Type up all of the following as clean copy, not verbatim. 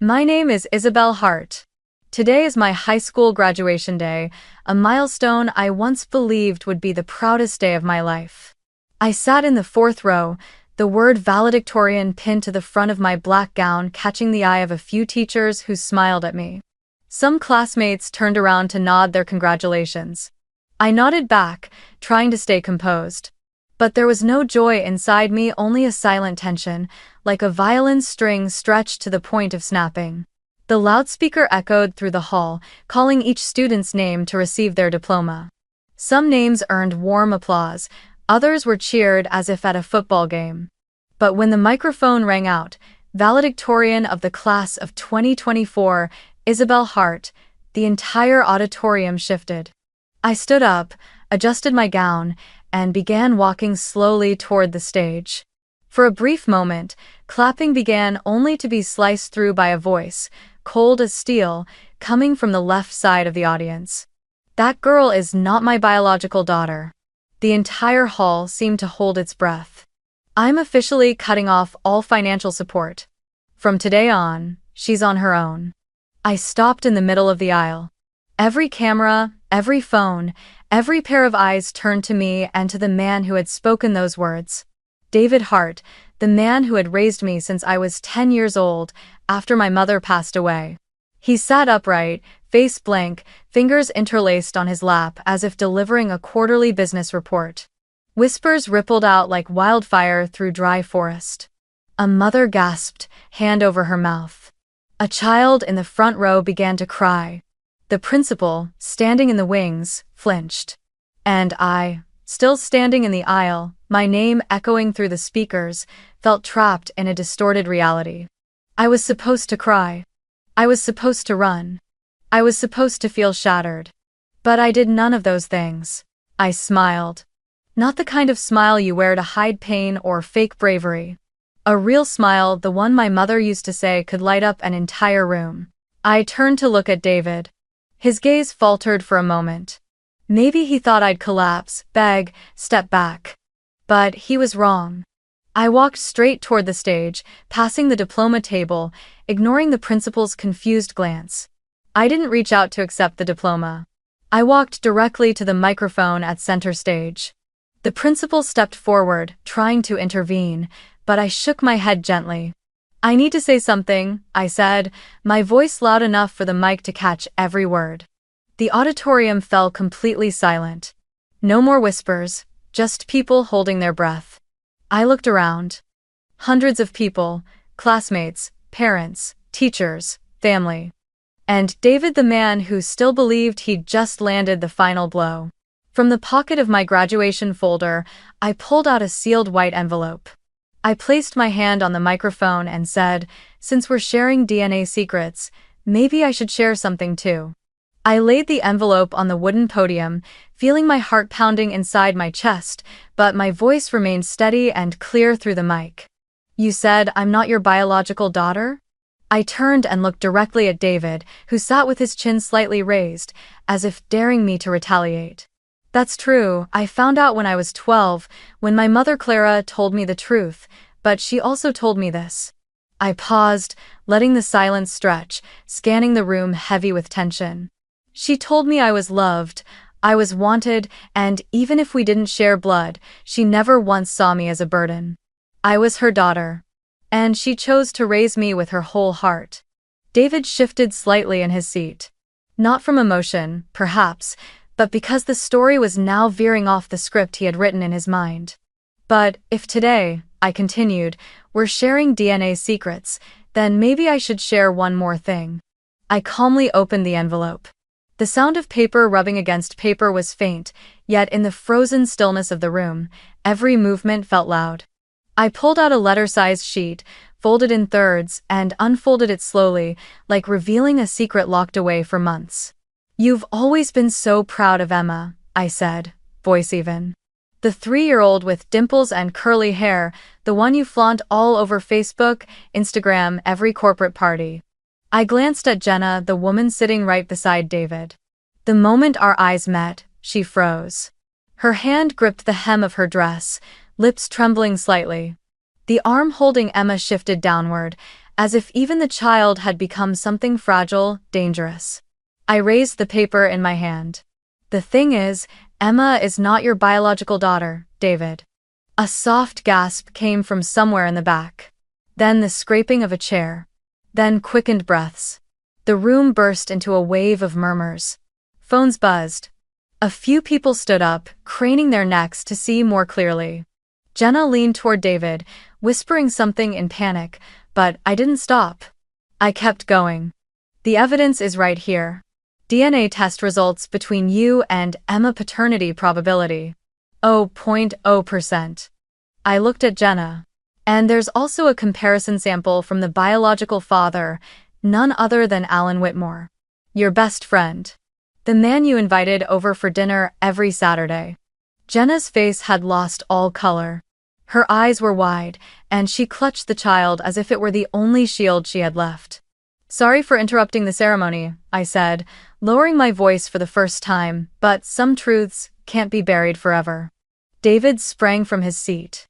My name is Isabel Hart. Today is my high school graduation day, a milestone I once believed would be the proudest day of my life. I sat in the fourth row, the word valedictorian pinned to the front of my black gown catching the eye of a few teachers who smiled at me. Some classmates turned around to nod their congratulations. I nodded back, trying to stay composed. But there was no joy inside me, only a silent tension, like a violin string stretched to the point of snapping. The loudspeaker echoed through the hall, calling each student's name to receive their diploma. Some names earned warm applause, others were cheered as if at a football game. But when the microphone rang out, valedictorian of the class of 2024, Isabel Hart, the entire auditorium shifted. I stood up, adjusted my gown, and began walking slowly toward the stage. For a brief moment, clapping began only to be sliced through by a voice, cold as steel, coming from the left side of the audience. "That girl is not my biological daughter." The entire hall seemed to hold its breath. "I'm officially cutting off all financial support. From today on, she's on her own." I stopped in the middle of the aisle. Every camera, every phone, every pair of eyes turned to me and to the man who had spoken those words. David Hart, the man who had raised me since I was 10 years old, after my mother passed away. He sat upright, face blank, fingers interlaced on his lap as if delivering a quarterly business report. Whispers rippled out like wildfire through dry forest. A mother gasped, hand over her mouth. A child in the front row began to cry. The principal, standing in the wings, flinched. And I, still standing in the aisle, my name echoing through the speakers, felt trapped in a distorted reality. I was supposed to cry. I was supposed to run. I was supposed to feel shattered. But I did none of those things. I smiled. Not the kind of smile you wear to hide pain or fake bravery. A real smile, the one my mother used to say could light up an entire room. I turned to look at David. His gaze faltered for a moment. Maybe he thought I'd collapse, beg, step back. But he was wrong. I walked straight toward the stage, passing the diploma table, ignoring the principal's confused glance. I didn't reach out to accept the diploma. I walked directly to the microphone at center stage. The principal stepped forward, trying to intervene, but I shook my head gently. "I need to say something," I said, my voice loud enough for the mic to catch every word. The auditorium fell completely silent. No more whispers, just people holding their breath. I looked around. Hundreds of people, classmates, parents, teachers, family. And David, the man who still believed he'd just landed the final blow. From the pocket of my graduation folder, I pulled out a sealed white envelope. I placed my hand on the microphone and said, "Since we're sharing DNA secrets, maybe I should share something too." I laid the envelope on the wooden podium, feeling my heart pounding inside my chest, but my voice remained steady and clear through the mic. "You said I'm not your biological daughter?" I turned and looked directly at David, who sat with his chin slightly raised, as if daring me to retaliate. "That's true, I found out when I was 12, when my mother Clara told me the truth, but she also told me this." I paused, letting the silence stretch, scanning the room heavy with tension. "She told me I was loved, I was wanted, and even if we didn't share blood, she never once saw me as a burden. I was her daughter. And she chose to raise me with her whole heart." David shifted slightly in his seat. Not from emotion, perhaps, but because the story was now veering off the script he had written in his mind. "But if today," I continued, "we're sharing DNA secrets, then maybe I should share one more thing." I calmly opened the envelope. The sound of paper rubbing against paper was faint, yet in the frozen stillness of the room, every movement felt loud. I pulled out a letter-sized sheet, folded in thirds, and unfolded it slowly, like revealing a secret locked away for months. "You've always been so proud of Emma," I said, voice even. "The 3-year-old with dimples and curly hair, the one you flaunt all over Facebook, Instagram, every corporate party." I glanced at Jenna, the woman sitting right beside David. The moment our eyes met, she froze. Her hand gripped the hem of her dress, lips trembling slightly. The arm holding Emma shifted downward, as if even the child had become something fragile, dangerous. I raised the paper in my hand. The thing is, Emma is not your biological daughter, David. A soft gasp came from somewhere in the back. Then the scraping of a chair. Then quickened breaths. The room burst into a wave of murmurs. Phones buzzed. A few people stood up, craning their necks to see more clearly. Jenna leaned toward David, whispering something in panic, but I didn't stop. I kept going. The evidence is right here. DNA test results between you and Emma paternity probability. 0.0%. I looked at Jenna. And there's also a comparison sample from the biological father, none other than Alan Whitmore. Your best friend. The man you invited over for dinner every Saturday. Jenna's face had lost all color. Her eyes were wide, and she clutched the child as if it were the only shield she had left. Sorry for interrupting the ceremony, I said, lowering my voice for the first time, but some truths can't be buried forever. David sprang from his seat.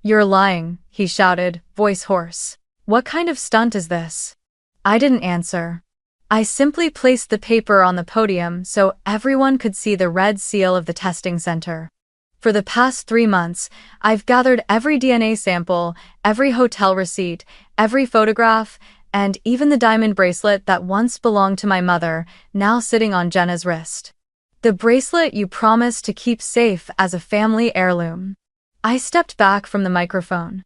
You're lying, he shouted, voice hoarse. What kind of stunt is this? I didn't answer. I simply placed the paper on the podium so everyone could see the red seal of the testing center. For the past 3 months, I've gathered every DNA sample, every hotel receipt, every photograph, and even the diamond bracelet that once belonged to my mother, now sitting on Jenna's wrist. The bracelet you promised to keep safe as a family heirloom. I stepped back from the microphone.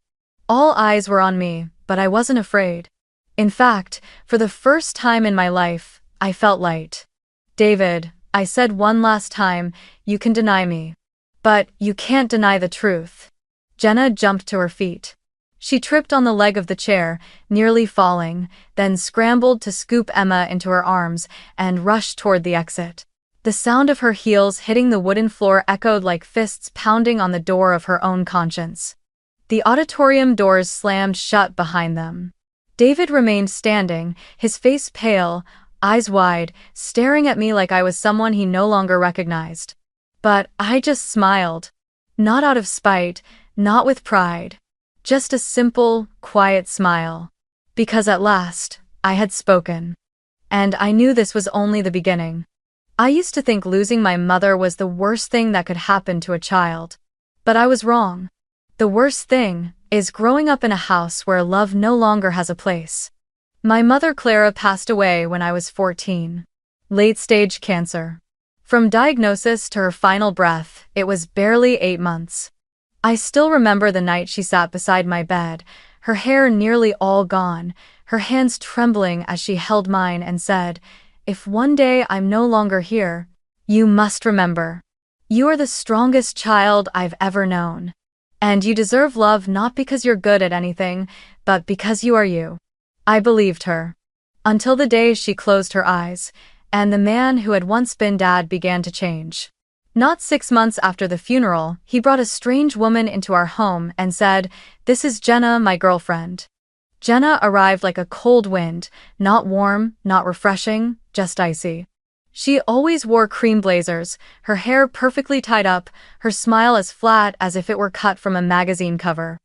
All eyes were on me, but I wasn't afraid. In fact, for the first time in my life, I felt light. David, I said one last time, you can deny me. But you can't deny the truth. Jenna jumped to her feet. She tripped on the leg of the chair, nearly falling, then scrambled to scoop Emma into her arms and rushed toward the exit. The sound of her heels hitting the wooden floor echoed like fists pounding on the door of her own conscience. The auditorium doors slammed shut behind them. David remained standing, his face pale, eyes wide, staring at me like I was someone he no longer recognized. But I just smiled. Not out of spite, not with pride. Just a simple, quiet smile. Because at last, I had spoken. And I knew this was only the beginning. I used to think losing my mother was the worst thing that could happen to a child. But I was wrong. The worst thing is growing up in a house where love no longer has a place. My mother Clara passed away when I was 14. Late-stage cancer. From diagnosis to her final breath, it was barely 8 months. I still remember the night she sat beside my bed, her hair nearly all gone, her hands trembling as she held mine and said, "If one day I'm no longer here, you must remember. You are the strongest child I've ever known. And you deserve love not because you're good at anything, but because you are you." I believed her. Until the day she closed her eyes, and the man who had once been Dad began to change. Not 6 months after the funeral, he brought a strange woman into our home and said, "This is Jenna, my girlfriend." Jenna arrived like a cold wind, not warm, not refreshing, just icy. She always wore cream blazers, her hair perfectly tied up, her smile as flat as if it were cut from a magazine cover.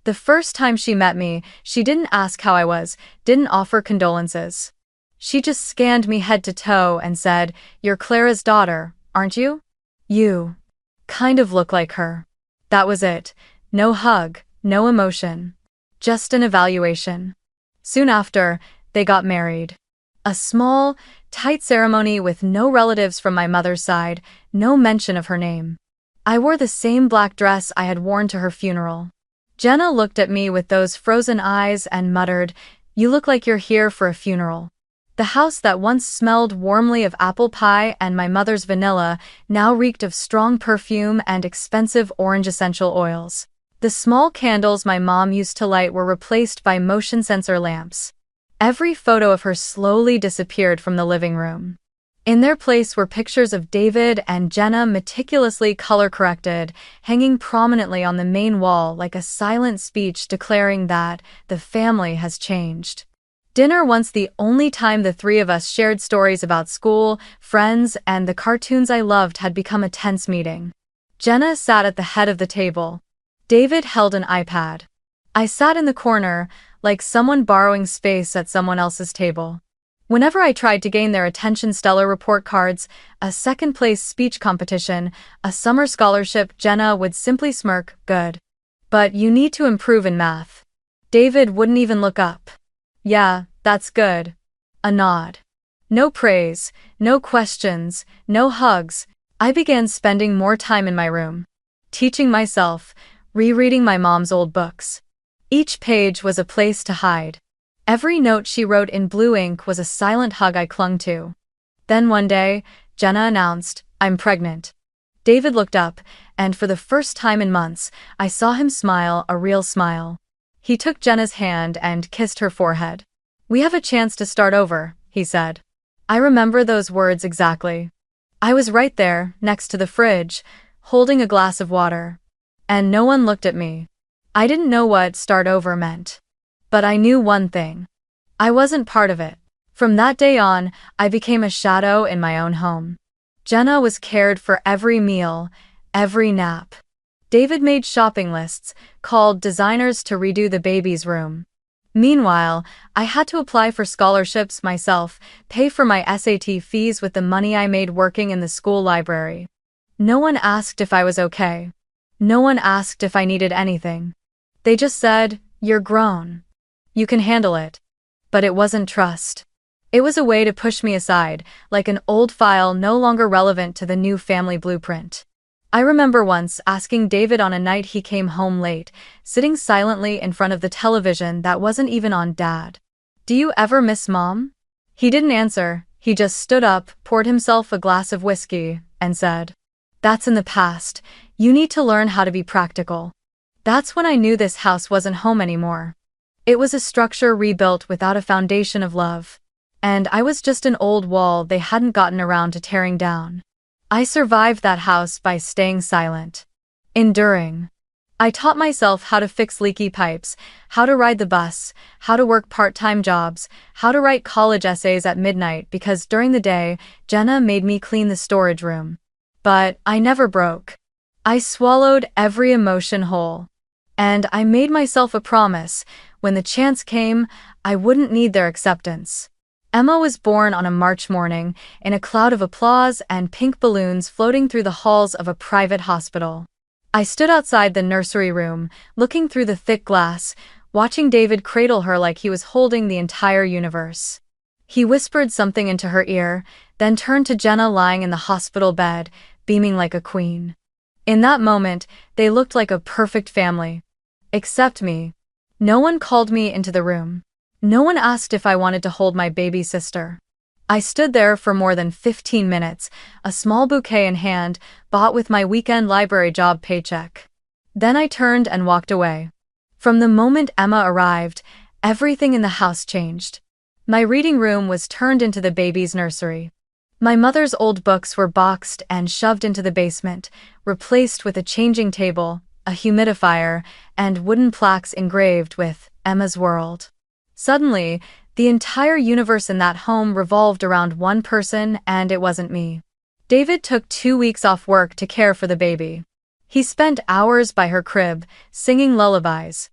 The first time she met me, she didn't ask how I was, didn't offer condolences. She just scanned me head to toe and said, "You're Clara's daughter, aren't you? You kind of look like her." That was it. No hug, no emotion. Just an evaluation. Soon after, they got married. A small, tight ceremony with no relatives from my mother's side, no mention of her name. I wore the same black dress I had worn to her funeral. Jenna looked at me with those frozen eyes and muttered, "You look like you're here for a funeral." The house that once smelled warmly of apple pie and my mother's vanilla now reeked of strong perfume and expensive orange essential oils. The small candles my mom used to light were replaced by motion sensor lamps. Every photo of her slowly disappeared from the living room. In their place were pictures of David and Jenna meticulously color-corrected, hanging prominently on the main wall like a silent speech declaring that the family has changed. Dinner, once the only time the three of us shared stories about school, friends, and the cartoons I loved, had become a tense meeting. Jenna sat at the head of the table. David held an iPad. I sat in the corner, like someone borrowing space at someone else's table. Whenever I tried to gain their attention, stellar report cards, a second-place speech competition, a summer scholarship, Jenna would simply smirk, "Good. But you need to improve in math." David wouldn't even look up. "Yeah, that's good." A nod. No praise, no questions, no hugs. I began spending more time in my room, teaching myself, rereading my mom's old books. Each page was a place to hide. Every note she wrote in blue ink was a silent hug I clung to. Then one day, Jenna announced, "I'm pregnant." David looked up, and for the first time in months, I saw him smile, a real smile. He took Jenna's hand and kissed her forehead. "We have a chance to start over," he said. I remember those words exactly. I was right there, next to the fridge, holding a glass of water. And no one looked at me. I didn't know what start over meant. But I knew one thing. I wasn't part of it. From that day on, I became a shadow in my own home. Jenna was cared for every meal, every nap. David made shopping lists, called designers to redo the baby's room. Meanwhile, I had to apply for scholarships myself, pay for my SAT fees with the money I made working in the school library. No one asked if I was okay. No one asked if I needed anything. They just said, "You're grown. You can handle it." But it wasn't trust. It was a way to push me aside, like an old file no longer relevant to the new family blueprint. I remember once asking David on a night he came home late, sitting silently in front of the television that wasn't even on, "Dad, do you ever miss Mom?" He didn't answer, he just stood up, poured himself a glass of whiskey, and said, "That's in the past, you need to learn how to be practical." That's when I knew this house wasn't home anymore. It was a structure rebuilt without a foundation of love. And I was just an old wall they hadn't gotten around to tearing down. I survived that house by staying silent. Enduring. I taught myself how to fix leaky pipes, how to ride the bus, how to work part-time jobs, how to write college essays at midnight because during the day, Jenna made me clean the storage room. But I never broke. I swallowed every emotion whole. And I made myself a promise, when the chance came, I wouldn't need their acceptance. Emma was born on a March morning, in a cloud of applause and pink balloons floating through the halls of a private hospital. I stood outside the nursery room, looking through the thick glass, watching David cradle her like he was holding the entire universe. He whispered something into her ear, then turned to Jenna lying in the hospital bed, beaming like a queen. In that moment, they looked like a perfect family. Except me. No one called me into the room. No one asked if I wanted to hold my baby sister. I stood there for more than 15 minutes, a small bouquet in hand, bought with my weekend library job paycheck. Then I turned and walked away. From the moment Emma arrived, everything in the house changed. My reading room was turned into the baby's nursery. My mother's old books were boxed and shoved into the basement, replaced with a changing table, a humidifier, and wooden plaques engraved with Emma's World. Suddenly, the entire universe in that home revolved around one person, and it wasn't me. David took 2 weeks off work to care for the baby. He spent hours by her crib, singing lullabies.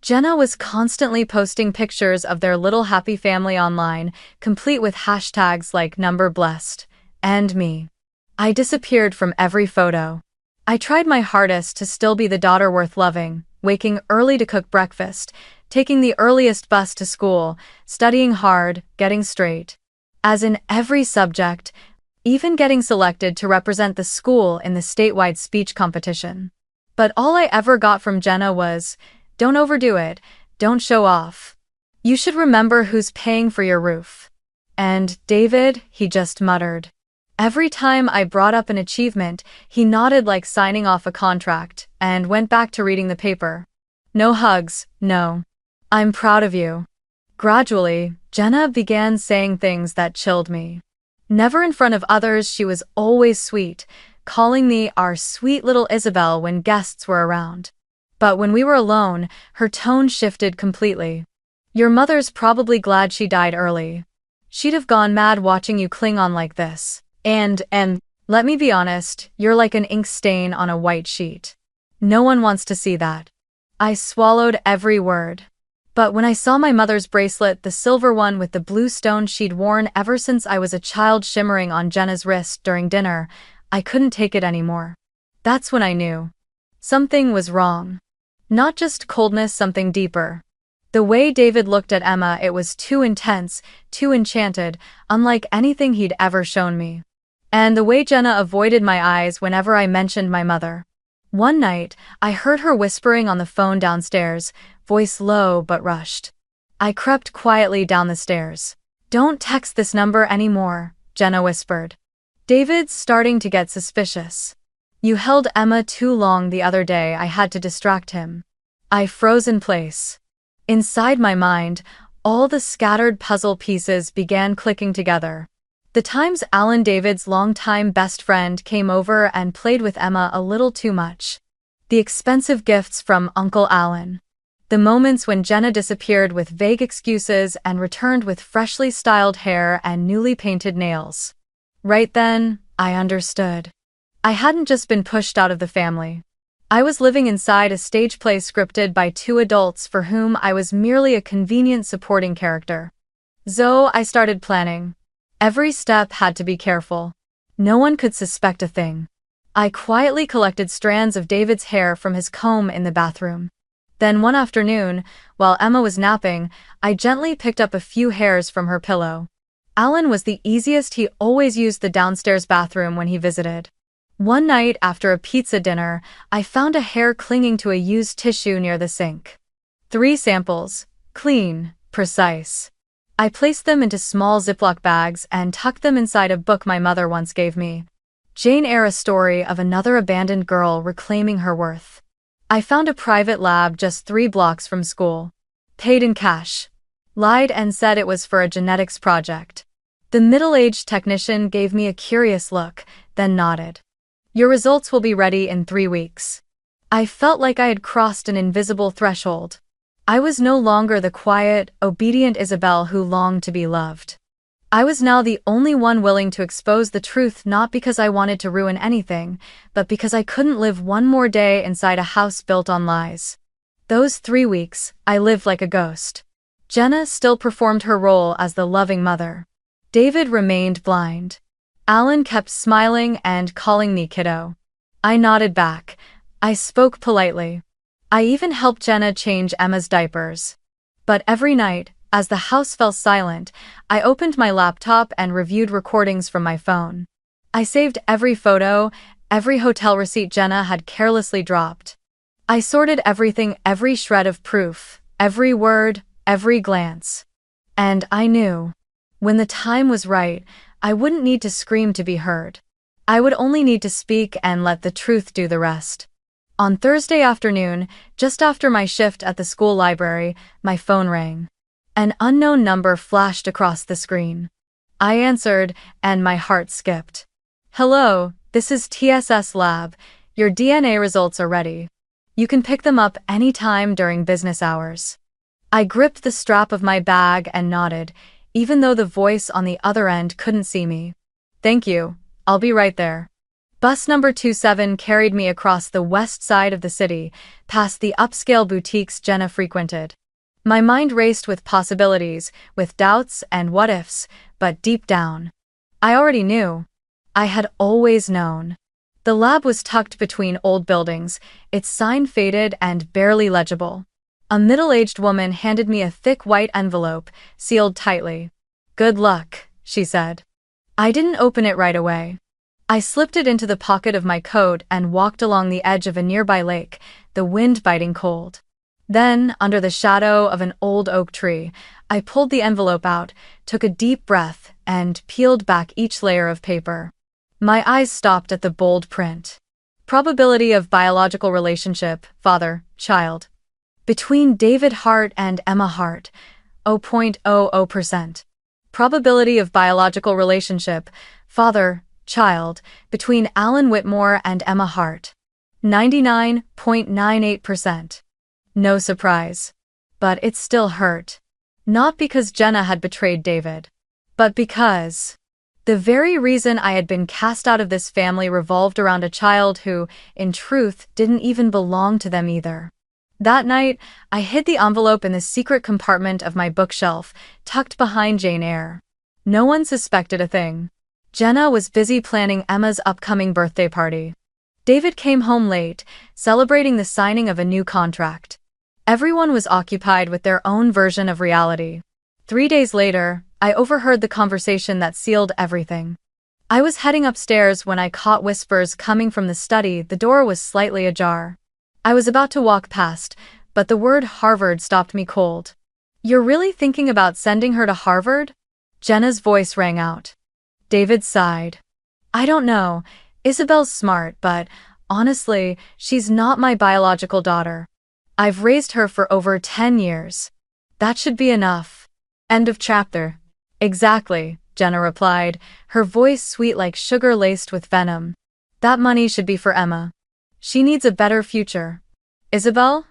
Jenna was constantly posting pictures of their little happy family online, complete with hashtags like #blessed and me. I disappeared from every photo. I tried my hardest to still be the daughter worth loving, waking early to cook breakfast, taking the earliest bus to school, studying hard, getting straight. As in every subject, even getting selected to represent the school in the statewide speech competition. But all I ever got from Jenna was, "Don't overdo it, don't show off. You should remember who's paying for your roof." And David, he just muttered. Every time I brought up an achievement, he nodded like signing off a contract, and went back to reading the paper. No hugs, no. "I'm proud of you." Gradually, Jenna began saying things that chilled me. Never in front of others, she was always sweet, calling me our sweet little Isabel when guests were around. But when we were alone, her tone shifted completely. "Your mother's probably glad she died early. She'd have gone mad watching you cling on like this. And let me be honest, you're like an ink stain on a white sheet. No one wants to see that." I swallowed every word. But when I saw my mother's bracelet, the silver one with the blue stone she'd worn ever since I was a child shimmering on Jenna's wrist during dinner, I couldn't take it anymore. That's when I knew. Something was wrong. Not just coldness, something deeper. The way David looked at Emma, it was too intense, too enchanted, unlike anything he'd ever shown me. And the way Jenna avoided my eyes whenever I mentioned my mother. One night, I heard her whispering on the phone downstairs, voice low but rushed. I crept quietly down the stairs. "Don't text this number anymore," Jenna whispered. "David's starting to get suspicious. You held Emma too long the other day, I had to distract him." I froze in place. Inside my mind, all the scattered puzzle pieces began clicking together. The times Alan, David's longtime best friend, came over and played with Emma a little too much. The expensive gifts from Uncle Alan. The moments when Jenna disappeared with vague excuses and returned with freshly styled hair and newly painted nails. Right then, I understood. I hadn't just been pushed out of the family. I was living inside a stage play scripted by two adults for whom I was merely a convenient supporting character. So I started planning. Every step had to be careful. No one could suspect a thing. I quietly collected strands of David's hair from his comb in the bathroom. Then one afternoon, while Emma was napping, I gently picked up a few hairs from her pillow. Alan was the easiest, he always used the downstairs bathroom when he visited. One night after a pizza dinner, I found a hair clinging to a used tissue near the sink. 3 samples, clean, precise. I placed them into small Ziploc bags and tucked them inside a book my mother once gave me. Jane Eyre, a story of another abandoned girl reclaiming her worth. I found a private lab just 3 blocks from school. Paid in cash. Lied and said it was for a genetics project. The middle-aged technician gave me a curious look, then nodded. "Your results will be ready in 3 weeks." I felt like I had crossed an invisible threshold. I was no longer the quiet, obedient Isabel who longed to be loved. I was now the only one willing to expose the truth, not because I wanted to ruin anything, but because I couldn't live one more day inside a house built on lies. Those 3 weeks, I lived like a ghost. Jenna still performed her role as the loving mother. David remained blind. Alan kept smiling and calling me kiddo. I nodded back. I spoke politely. I even helped Jenna change Emma's diapers. But every night, as the house fell silent, I opened my laptop and reviewed recordings from my phone. I saved every photo, every hotel receipt Jenna had carelessly dropped. I sorted everything, every shred of proof, every word, every glance. And I knew. When the time was right, I wouldn't need to scream to be heard. I would only need to speak and let the truth do the rest. On Thursday afternoon, just after my shift at the school library, my phone rang. An unknown number flashed across the screen. I answered, and my heart skipped. "Hello, this is TSS Lab. Your DNA results are ready. You can pick them up anytime during business hours." I gripped the strap of my bag and nodded, even though the voice on the other end couldn't see me. "Thank you, I'll be right there." Bus number 27 carried me across the west side of the city, past the upscale boutiques Jenna frequented. My mind raced with possibilities, with doubts and what-ifs, but deep down, I already knew. I had always known. The lab was tucked between old buildings, its sign faded and barely legible. A middle-aged woman handed me a thick white envelope, sealed tightly. "Good luck," she said. I didn't open it right away. I slipped it into the pocket of my coat and walked along the edge of a nearby lake, the wind biting cold. Then, under the shadow of an old oak tree, I pulled the envelope out, took a deep breath, and peeled back each layer of paper. My eyes stopped at the bold print. Probability of biological relationship, father-child. Between David Hart and Emma Hart, 0.00%. Probability of biological relationship, father-child, between Alan Whitmore and Emma Hart, 99.98%. No surprise. But it still hurt. Not because Jenna had betrayed David, but because the very reason I had been cast out of this family revolved around a child who, in truth, didn't even belong to them either. That night, I hid the envelope in the secret compartment of my bookshelf, tucked behind Jane Eyre. No one suspected a thing. Jenna was busy planning Emma's upcoming birthday party. David came home late, celebrating the signing of a new contract. Everyone was occupied with their own version of reality. 3 days later, I overheard the conversation that sealed everything. I was heading upstairs when I caught whispers coming from the study. The door was slightly ajar. I was about to walk past, but the word Harvard stopped me cold. "You're really thinking about sending her to Harvard?" Jenna's voice rang out. David sighed. "I don't know. Isabel's smart, but honestly, she's not my biological daughter. I've raised her for over 10 years. That should be enough." End of chapter. "Exactly," Jenna replied, her voice sweet like sugar laced with venom. "That money should be for Emma. She needs a better future. Isabel?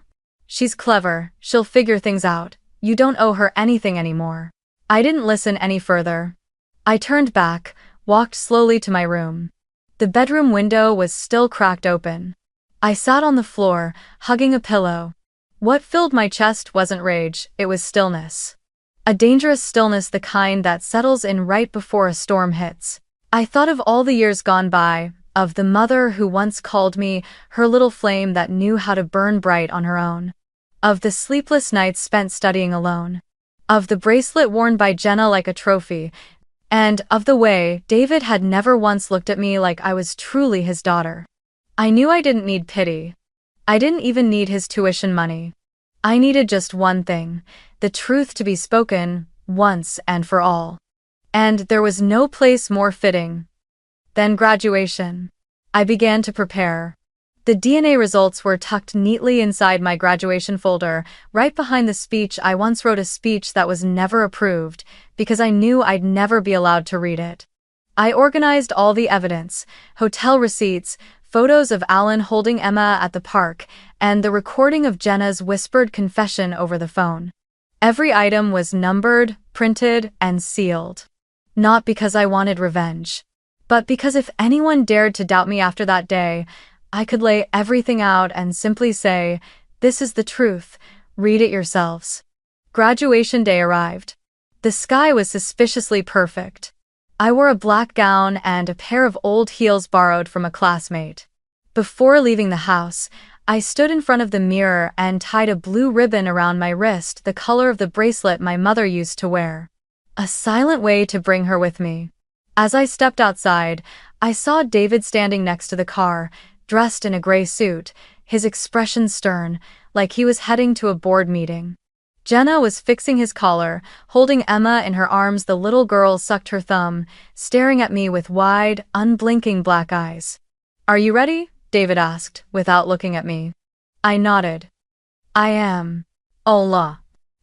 She's clever, she'll figure things out. You don't owe her anything anymore." I didn't listen any further. I turned back, walked slowly to my room. The bedroom window was still cracked open. I sat on the floor, hugging a pillow. What filled my chest wasn't rage, it was stillness. A dangerous stillness, the kind that settles in right before a storm hits. I thought of all the years gone by, of the mother who once called me her little flame that knew how to burn bright on her own. Of the sleepless nights spent studying alone. Of the bracelet worn by Jenna like a trophy. And of the way David had never once looked at me like I was truly his daughter. I knew I didn't need pity. I didn't even need his tuition money. I needed just one thing, the truth to be spoken, once and for all. And there was no place more fitting than graduation. I began to prepare. The DNA results were tucked neatly inside my graduation folder, right behind the speech. I once wrote a speech that was never approved, because I knew I'd never be allowed to read it. I organized all the evidence, hotel receipts, photos of Alan holding Emma at the park, and the recording of Jenna's whispered confession over the phone. Every item was numbered, printed, and sealed. Not because I wanted revenge, but because if anyone dared to doubt me after that day, I could lay everything out and simply say, "This is the truth, read it yourselves." Graduation day arrived. The sky was suspiciously perfect. I wore a black gown and a pair of old heels borrowed from a classmate. Before leaving the house, I stood in front of the mirror and tied a blue ribbon around my wrist, the color of the bracelet my mother used to wear. A silent way to bring her with me. As I stepped outside, I saw David standing next to the car, dressed in a gray suit, his expression stern, like he was heading to a board meeting. Jenna was fixing his collar, holding Emma in her arms. The little girl sucked her thumb, staring at me with wide, unblinking black eyes. "Are you ready?" David asked, without looking at me. I nodded. "I am." Allah.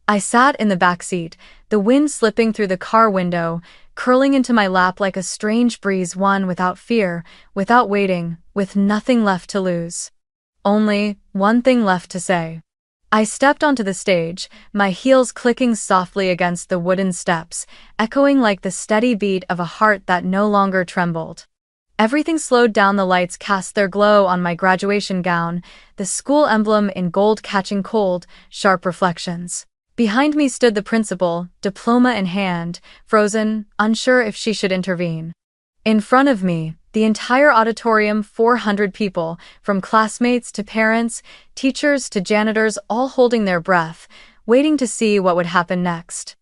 I sat in the back seat, the wind slipping through the car window, curling into my lap like a strange breeze, one without fear, without waiting, with nothing left to lose. Only one thing left to say. I stepped onto the stage, my heels clicking softly against the wooden steps, echoing like the steady beat of a heart that no longer trembled. Everything slowed down. The lights cast their glow on my graduation gown, the school emblem in gold catching cold, sharp reflections. Behind me stood the principal, diploma in hand, frozen, unsure if she should intervene. In front of me, the entire auditorium, 400 people, from classmates to parents, teachers to janitors, all holding their breath, waiting to see what would happen next.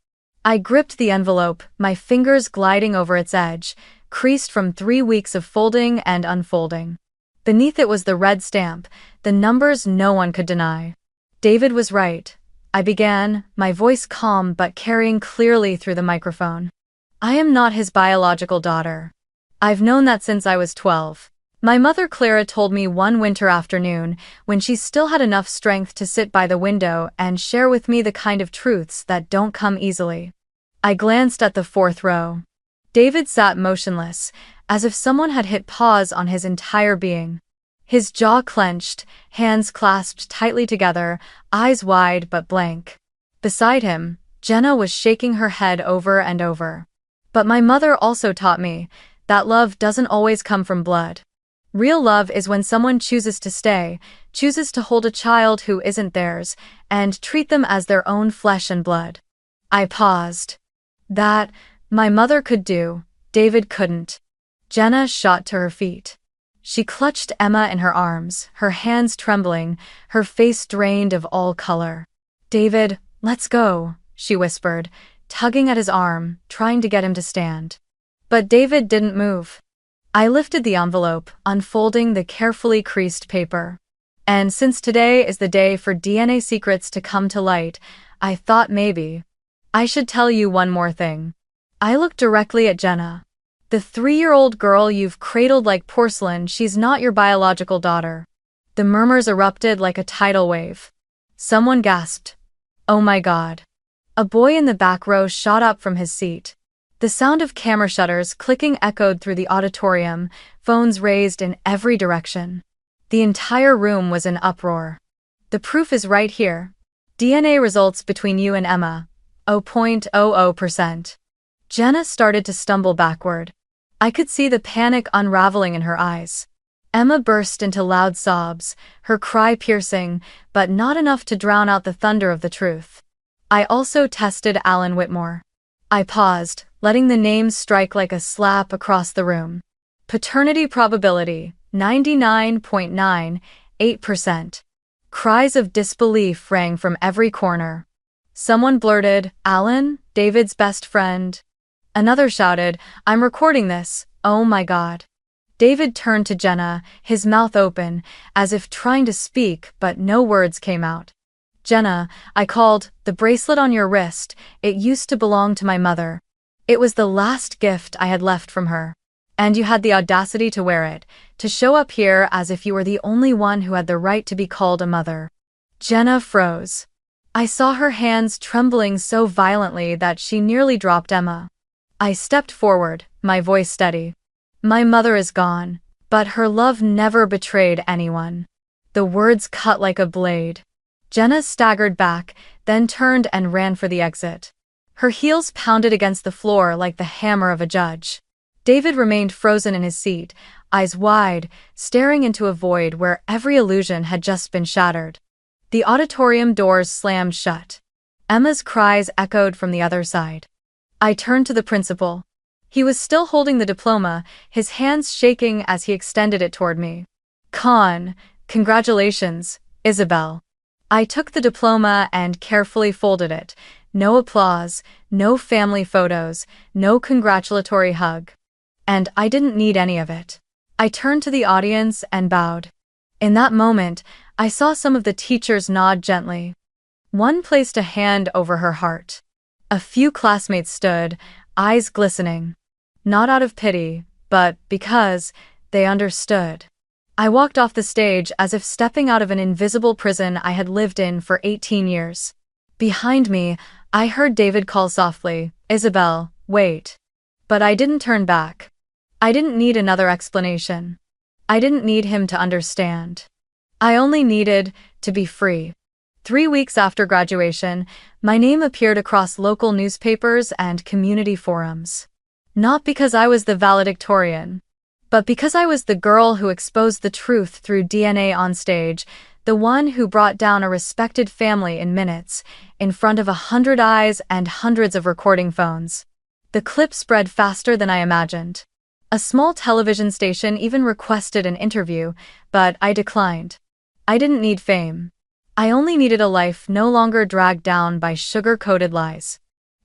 I gripped the envelope, my fingers gliding over its edge, creased from 3 weeks of folding and unfolding. Beneath it was the red stamp, the numbers no one could deny. David was right. I began, my voice calm but carrying clearly through the microphone. I am not his biological daughter. I've known that since I was 12. My mother Clara told me one winter afternoon, when she still had enough strength to sit by the window and share with me the kind of truths that don't come easily. I glanced at the 4th row. David sat motionless, as if someone had hit pause on his entire being. His jaw clenched, hands clasped tightly together, eyes wide but blank. Beside him, Jenna was shaking her head over and over. But my mother also taught me that love doesn't always come from blood. Real love is when someone chooses to stay, chooses to hold a child who isn't theirs and treat them as their own flesh and blood. I paused. That, my mother could do, David couldn't. Jenna shot to her feet. She clutched Emma in her arms, her hands trembling, her face drained of all color. David, let's go, she whispered, tugging at his arm, trying to get him to stand. But David didn't move. I lifted the envelope, unfolding the carefully creased paper. And since today is the day for DNA secrets to come to light, I thought maybe I should tell you one more thing. I looked directly at Jenna. The 3-year-old girl you've cradled like porcelain, she's not your biological daughter. The murmurs erupted like a tidal wave. Someone gasped. Oh my God. A boy in the back row shot up from his seat. The sound of camera shutters clicking echoed through the auditorium, phones raised in every direction. The entire room was in uproar. The proof is right here. DNA results between you and Emma. 0.00%. Jenna started to stumble backward. I could see the panic unraveling in her eyes. Emma burst into loud sobs, her cry piercing, but not enough to drown out the thunder of the truth. I also tested Alan Whitmore. I paused, letting the names strike like a slap across the room. Paternity probability, 99.98%. Cries of disbelief rang from every corner. Someone blurted, Alan, David's best friend. Another shouted, I'm recording this, oh my God. David turned to Jenna, his mouth open, as if trying to speak, but no words came out. Jenna, I called, the bracelet on your wrist, it used to belong to my mother. It was the last gift I had left from her. And you had the audacity to wear it, to show up here as if you were the only one who had the right to be called a mother. Jenna froze. I saw her hands trembling so violently that she nearly dropped Emma. I stepped forward, my voice steady. My mother is gone, but her love never betrayed anyone. The words cut like a blade. Jenna staggered back, then turned and ran for the exit. Her heels pounded against the floor like the hammer of a judge. David remained frozen in his seat, eyes wide, staring into a void where every illusion had just been shattered. The auditorium doors slammed shut. Emma's cries echoed from the other side. I turned to the principal. He was still holding the diploma, his hands shaking as he extended it toward me. Congratulations, Isabel. I took the diploma and carefully folded it. No applause, no family photos, no congratulatory hug. And I didn't need any of it. I turned to the audience and bowed. In that moment, I saw some of the teachers nod gently. One placed a hand over her heart. A few classmates stood, eyes glistening. Not out of pity, but because they understood. I walked off the stage as if stepping out of an invisible prison I had lived in for 18 years. Behind me, I heard David call softly, Isabel, wait. But I didn't turn back. I didn't need another explanation. I didn't need him to understand. I only needed to be free. 3 weeks after graduation, my name appeared across local newspapers and community forums. Not because I was the valedictorian, but because I was the girl who exposed the truth through DNA on stage, the one who brought down a respected family in minutes, in front of 100 eyes and hundreds of recording phones. The clip spread faster than I imagined. A small television station even requested an interview, but I declined. I didn't need fame. I only needed a life no longer dragged down by sugar-coated lies.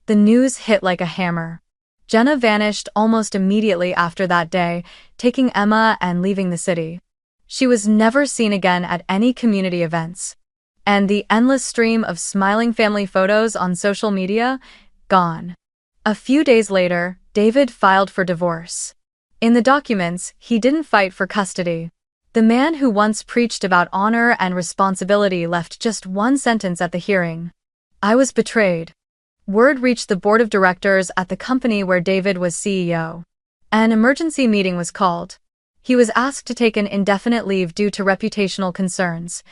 The news hit like a hammer. Jenna vanished almost immediately after that day, taking Emma and leaving the city. She was never seen again at any community events. And the endless stream of smiling family photos on social media? Gone. A few days later, David filed for divorce. In the documents, he didn't fight for custody. The man who once preached about honor and responsibility left just one sentence at the hearing. I was betrayed. Word reached the board of directors at the company where David was CEO. An emergency meeting was called. He was asked to take an indefinite leave due to reputational concerns.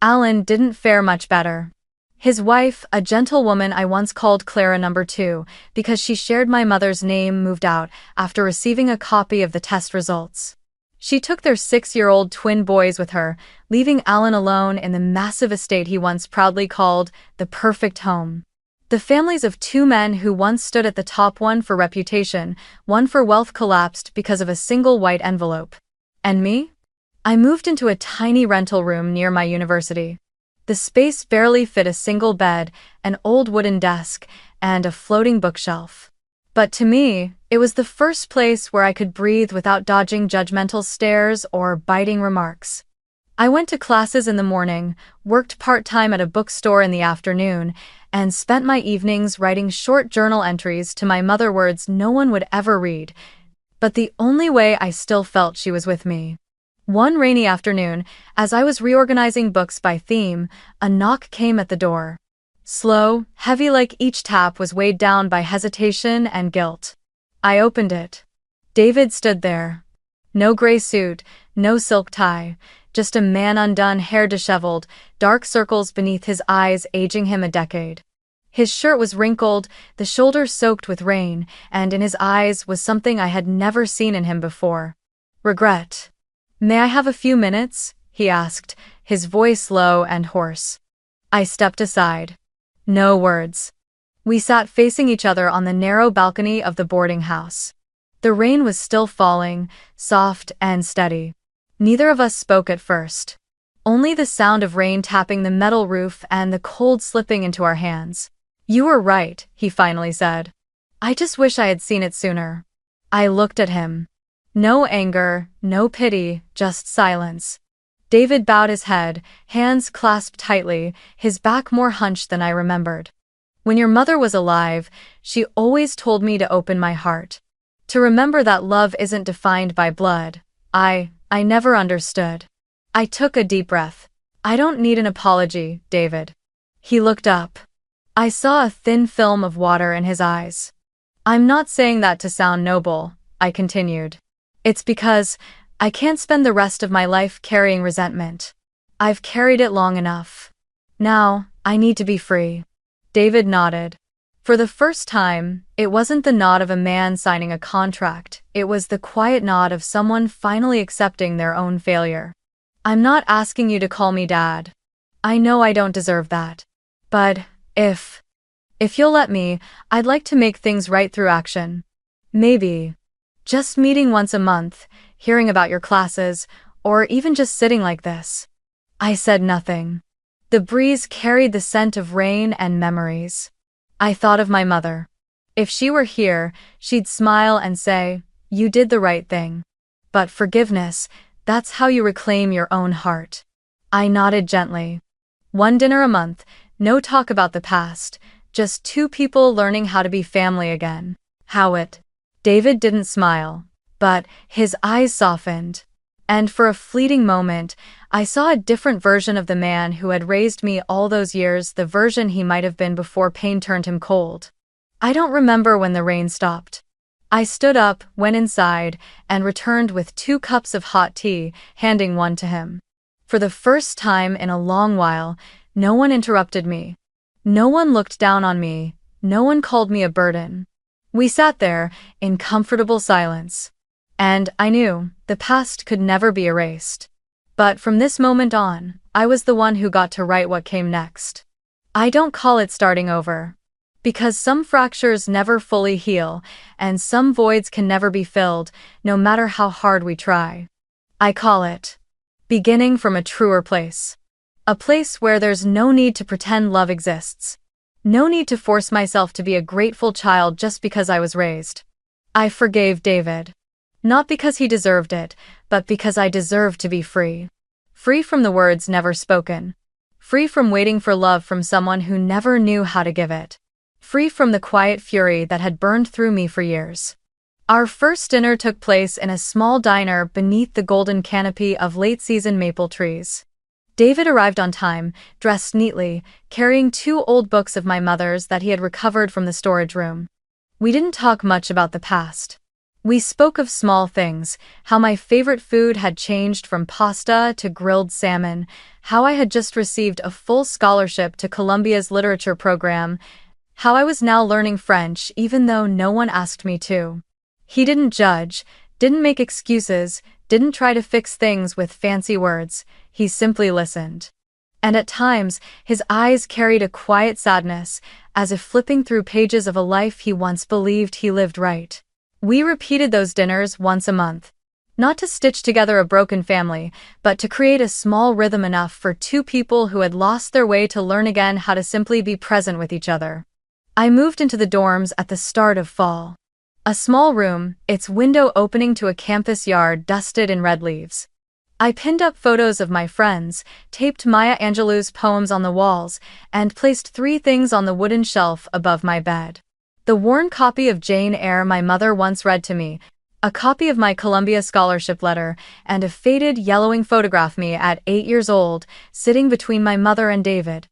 Alan didn't fare much better. His wife, a gentlewoman I once called Clara No. 2, because she shared my mother's name, moved out after receiving a copy of the test results. She took their 6-year-old twin boys with her, leaving Alan alone in the massive estate he once proudly called the perfect home. The families of two men who once stood at the top, one for reputation, one for wealth, collapsed because of a single white envelope. And me? I moved into a tiny rental room near my university. The space barely fit a single bed, an old wooden desk, and a floating bookshelf. But to me, it was the first place where I could breathe without dodging judgmental stares or biting remarks. I went to classes in the morning, worked part-time at a bookstore in the afternoon, and spent my evenings writing short journal entries to my mother, words no one would ever read. But the only way I still felt she was with me. One rainy afternoon, as I was reorganizing books by theme, a knock came at the door. Slow, heavy, like each tap was weighed down by hesitation and guilt. I opened it. David stood there. No gray suit, no silk tie, just a man, undone, hair disheveled, dark circles beneath his eyes aging him a decade. His shirt was wrinkled, the shoulders soaked with rain, and in his eyes was something I had never seen in him before. Regret. "May I have a few minutes?" he asked, his voice low and hoarse. I stepped aside. No words. We sat facing each other on the narrow balcony of the boarding house. The rain was still falling, soft and steady. Neither of us spoke at first. Only the sound of rain tapping the metal roof and the cold slipping into our hands. "You were right," he finally said. "I just wish I had seen it sooner." I looked at him. No anger, no pity, just silence. David bowed his head, hands clasped tightly, his back more hunched than I remembered. "When your mother was alive, she always told me to open my heart. To remember that love isn't defined by blood." I never understood. I took a deep breath. "I don't need an apology, David." He looked up. I saw a thin film of water in his eyes. "I'm not saying that to sound noble," I continued. "It's because I can't spend the rest of my life carrying resentment. I've carried it long enough. Now, I need to be free." David nodded. For the first time, it wasn't the nod of a man signing a contract, it was the quiet nod of someone finally accepting their own failure. "I'm not asking you to call me Dad. I know I don't deserve that. But, if you'll let me, I'd like to make things right through action. Maybe just meeting once a month, hearing about your classes, or even just sitting like this." I said nothing. The breeze carried the scent of rain and memories. I thought of my mother. If she were here, she'd smile and say, "You did the right thing." But forgiveness, that's how you reclaim your own heart. I nodded gently. One dinner a month, no talk about the past, just two people learning how to be family again. How it? David didn't smile, but his eyes softened. And for a fleeting moment, I saw a different version of the man who had raised me all those years, the version he might have been before pain turned him cold. I don't remember when the rain stopped. I stood up, went inside, and returned with 2 cups of hot tea, handing one to him. For the first time in a long while, no one interrupted me. No one looked down on me, no one called me a burden. We sat there, in comfortable silence. And I knew, the past could never be erased. But from this moment on, I was the one who got to write what came next. I don't call it starting over. Because some fractures never fully heal, and some voids can never be filled, no matter how hard we try. I call it beginning from a truer place. A place where there's no need to pretend love exists. No need to force myself to be a grateful child just because I was raised. I forgave David. Not because he deserved it, but because I deserved to be free. Free from the words never spoken. Free from waiting for love from someone who never knew how to give it. Free from the quiet fury that had burned through me for years. Our first dinner took place in a small diner beneath the golden canopy of late-season maple trees. David arrived on time, dressed neatly, carrying 2 old books of my mother's that he had recovered from the storage room. We didn't talk much about the past. We spoke of small things, how my favorite food had changed from pasta to grilled salmon, how I had just received a full scholarship to Columbia's literature program, how I was now learning French even though no one asked me to. He didn't judge, Didn't make excuses, didn't try to fix things with fancy words, he simply listened. And at times, his eyes carried a quiet sadness, as if flipping through pages of a life he once believed he lived right. We repeated those dinners once a month. Not to stitch together a broken family, but to create a small rhythm enough for two people who had lost their way to learn again how to simply be present with each other. I moved into the dorms at the start of fall. A small room, its window opening to a campus yard dusted in red leaves. I pinned up photos of my friends, taped Maya Angelou's poems on the walls, and placed 3 things on the wooden shelf above my bed. The worn copy of Jane Eyre my mother once read to me, a copy of my Columbia scholarship letter, and a faded, yellowing photograph of me at 8 years old, sitting between my mother and David.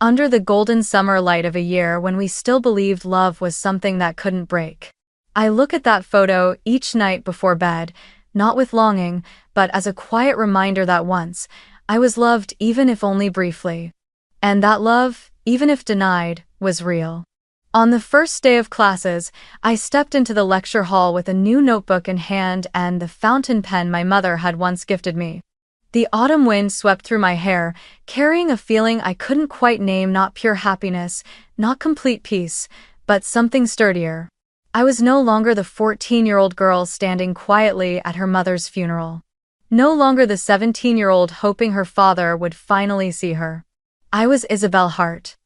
Under the golden summer light of a year when we still believed love was something that couldn't break. I look at that photo each night before bed, not with longing, but as a quiet reminder that once, I was loved even if only briefly. And that love, even if denied, was real. On the first day of classes, I stepped into the lecture hall with a new notebook in hand and the fountain pen my mother had once gifted me. The autumn wind swept through my hair, carrying a feeling I couldn't quite name, not pure happiness, not complete peace, but something sturdier. I was no longer the 14-year-old girl standing quietly at her mother's funeral. No longer the 17-year-old hoping her father would finally see her. I was Isabel Hart.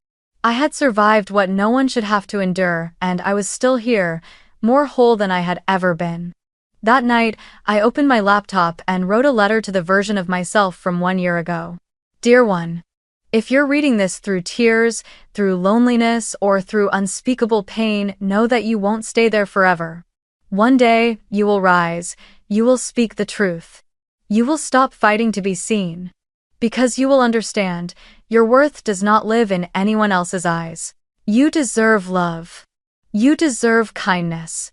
I had survived what no one should have to endure, and I was still here, more whole than I had ever been. That night, I opened my laptop and wrote a letter to the version of myself from 1 year ago. Dear one, if you're reading this through tears, through loneliness, or through unspeakable pain, know that you won't stay there forever. One day, you will rise, you will speak the truth. You will stop fighting to be seen. Because you will understand, your worth does not live in anyone else's eyes. You deserve love. You deserve kindness.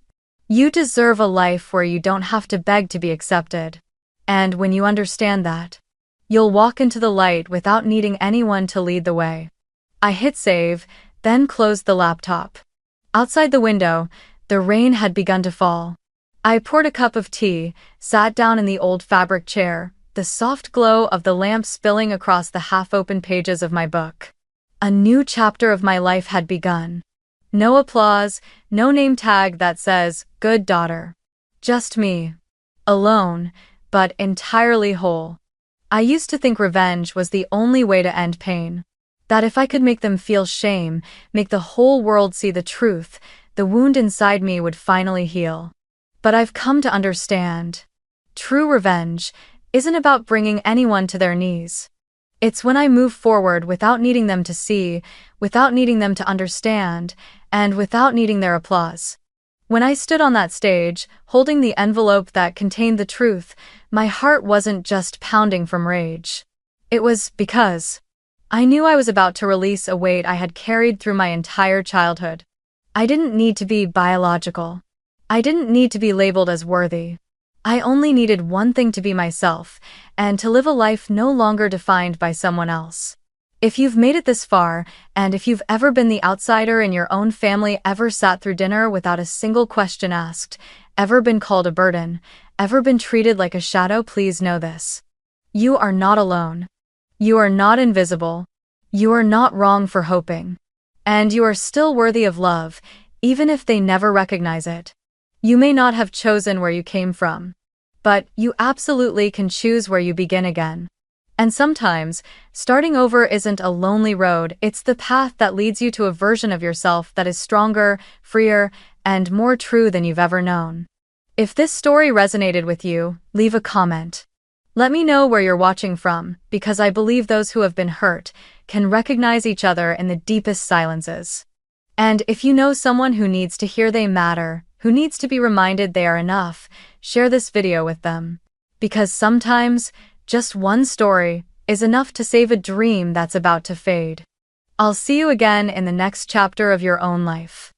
You deserve a life where you don't have to beg to be accepted. And when you understand that, you'll walk into the light without needing anyone to lead the way. I hit save, then closed the laptop. Outside the window, the rain had begun to fall. I poured a cup of tea, sat down in the old fabric chair, the soft glow of the lamp spilling across the half-open pages of my book. A new chapter of my life had begun. No applause, no name tag that says, "Good daughter." Just me. Alone, but entirely whole. I used to think revenge was the only way to end pain. That if I could make them feel shame, make the whole world see the truth, the wound inside me would finally heal. But I've come to understand. True revenge isn't about bringing anyone to their knees. It's when I move forward without needing them to see, without needing them to understand, and without needing their applause. When I stood on that stage, holding the envelope that contained the truth, my heart wasn't just pounding from rage. It was because I knew I was about to release a weight I had carried through my entire childhood. I didn't need to be biological. I didn't need to be labeled as worthy. I only needed one thing: to be myself, and to live a life no longer defined by someone else. If you've made it this far, and if you've ever been the outsider in your own family, ever sat through dinner without a single question asked, ever been called a burden, ever been treated like a shadow, please know this. You are not alone. You are not invisible. You are not wrong for hoping. And you are still worthy of love, even if they never recognize it. You may not have chosen where you came from, but you absolutely can choose where you begin again. And sometimes, starting over isn't a lonely road, it's the path that leads you to a version of yourself that is stronger, freer, and more true than you've ever known. If this story resonated with you, leave a comment. Let me know where you're watching from, because I believe those who have been hurt can recognize each other in the deepest silences. And if you know someone who needs to hear they matter, who needs to be reminded they are enough, share this video with them. Because sometimes, just one story is enough to save a dream that's about to fade. I'll see you again in the next chapter of your own life.